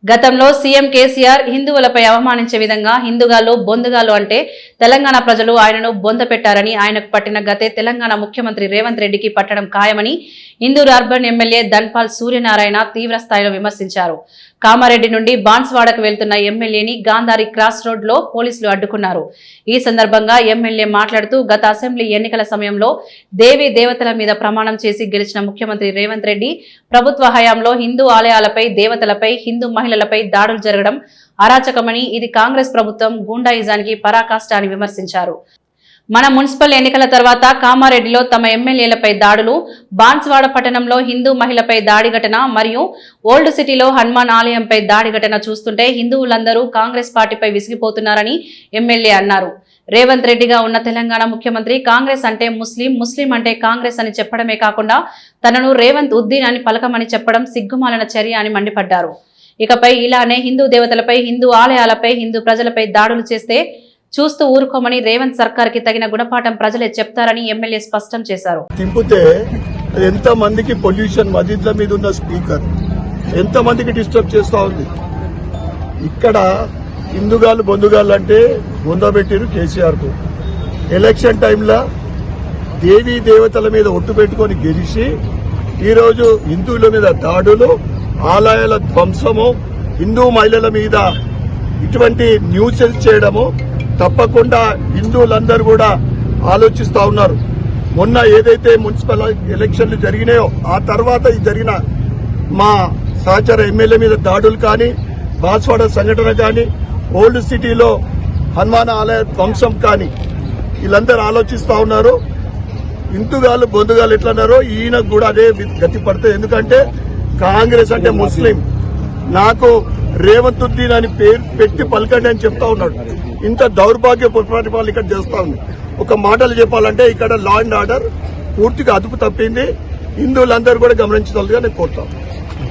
గతంలో సీఎం కేసీఆర్ హిందువులపై అవమానించే విధంగా హిందుగాలు బొందుగాలు అంటే తెలంగాణ ప్రజలు ఆయనను బొంద పెట్టారని, ఆయనకు పట్టిన గతే తెలంగాణ ముఖ్యమంత్రి రేవంత్ రెడ్డికి పట్టడం ఖాయమని ఇందూరు అర్బన్ ఎమ్మెల్యే ధన్పాల్ సూర్యనారాయణ తీవ్ర స్థాయిలో విమర్శించారు. కామారెడ్డి నుండి బాన్స్వాడకు వెళ్తున్న ఎమ్మెల్యేని గాంధారి క్రాస్ రోడ్ లో పోలీసులు అడ్డుకున్నారు. ఈ సందర్భంగా ఎమ్మెల్యే మాట్లాడుతూ, గత అసెంబ్లీ ఎన్నికల సమయంలో దేవీ దేవతల మీద ప్రమాణం చేసి గెలిచిన ముఖ్యమంత్రి రేవంత్ రెడ్డి ప్రభుత్వ హయాంలో హిందూ ఆలయాలపై, దేవతలపై, హిందూ మహిళలపై దాడులు జరగడం అరాచకమని, ఇది కాంగ్రెస్ ప్రభుత్వం గూండాయిజానికి పరాకాష్ట అని విమర్శించారు. మన మున్సిపల్ ఎన్నికల తర్వాత కామారెడ్డిలో తమ ఎమ్మెల్యేలపై దాడులు, బాన్స్వాడ పట్టణంలో హిందూ మహిళపై దాడి ఘటన మరియు ఓల్డ్ సిటీలో హనుమాన్ ఆలయంపై దాడి ఘటన చూస్తుంటే హిందువులందరూ కాంగ్రెస్ పార్టీపై విసిగిపోతున్నారని ఎమ్మెల్యే అన్నారు. రేవంత్ రెడ్డిగా ఉన్న తెలంగాణ ముఖ్యమంత్రి కాంగ్రెస్ అంటే ముస్లిం, ముస్లిం అంటే కాంగ్రెస్ అని చెప్పడమే కాకుండా తనను రేవంత్ ఉద్దీన్ అని పలకమని చెప్పడం సిగ్గుమాలిన చర్య అని మండిపడ్డారు. ఇకపై ఇలానే హిందూ దేవతలపై, హిందూ ఆలయాలపై, హిందూ ప్రజలపై దాడులు చేస్తే చూస్తూ ఊరుకోమని రేవంత్ సర్కార్ కి తగిన గుణపాఠం ప్రజలే చెప్తారని ఎమ్మెల్యే స్పష్టం చేశారు. తింపితే ఎంత మందికి పొల్యూషన్ మసీద్ల మీద ఉన్న స్పీకర్ ఎంత మందికి డిస్టర్బ్ చేస్తా ఉంది. ఇక్కడ హిందుగాలు బొందుగాలు అంటే బొందబెట్టిరు కేసీఆర్ కు. ఎలక్షన్ టైంలో దేవీ దేవతల మీద ఒట్టు పెట్టుకుని గెలిచి ఈరోజు హిందువుల మీద దాడులు, ఆలయాల ధ్వంసము, హిందూ మహిళల మీద ఇటువంటి న్యూసెన్స్ చేయడము తప్పకుండా హిందువులందరూ కూడా ఆలోచిస్తా ఉన్నారు. మొన్న ఏదైతే మున్సిపల్ ఎలక్షన్లు జరిగినాయో ఆ తర్వాత జరిగిన మా సహచర ఎమ్మెల్యే మీద దాడులు కానీ, బాన్స్వాడ సంఘటన కానీ, ఓల్డ్ సిటీలో హనుమాన్ ఆలయ ధ్వంసం కానీ వీళ్ళందరూ ఆలోచిస్తా ఉన్నారు. హిందుగాలు బొందుగాలు ఎట్లన్నారో ఈయనకు కూడా అదే గతి పడుతుంది. ఎందుకంటే కాంగ్రెస్ అంటే ముస్లిం, నాకు రేవంత్ ఉద్దీన్ అని పేరు పెట్టి పలకండి అని చెప్తా ఉన్నాడు. ఇంత దౌర్భాగ్య పరిపాలన ఇక్కడ చేస్తా ఉంది. ఒక మాటలు చెప్పాలంటే ఇక్కడ లా అండ్ ఆర్డర్ పూర్తిగా అదుపు తప్పింది. హిందువులందరూ కూడా గమనించాలిగా నేను కోరుతాను.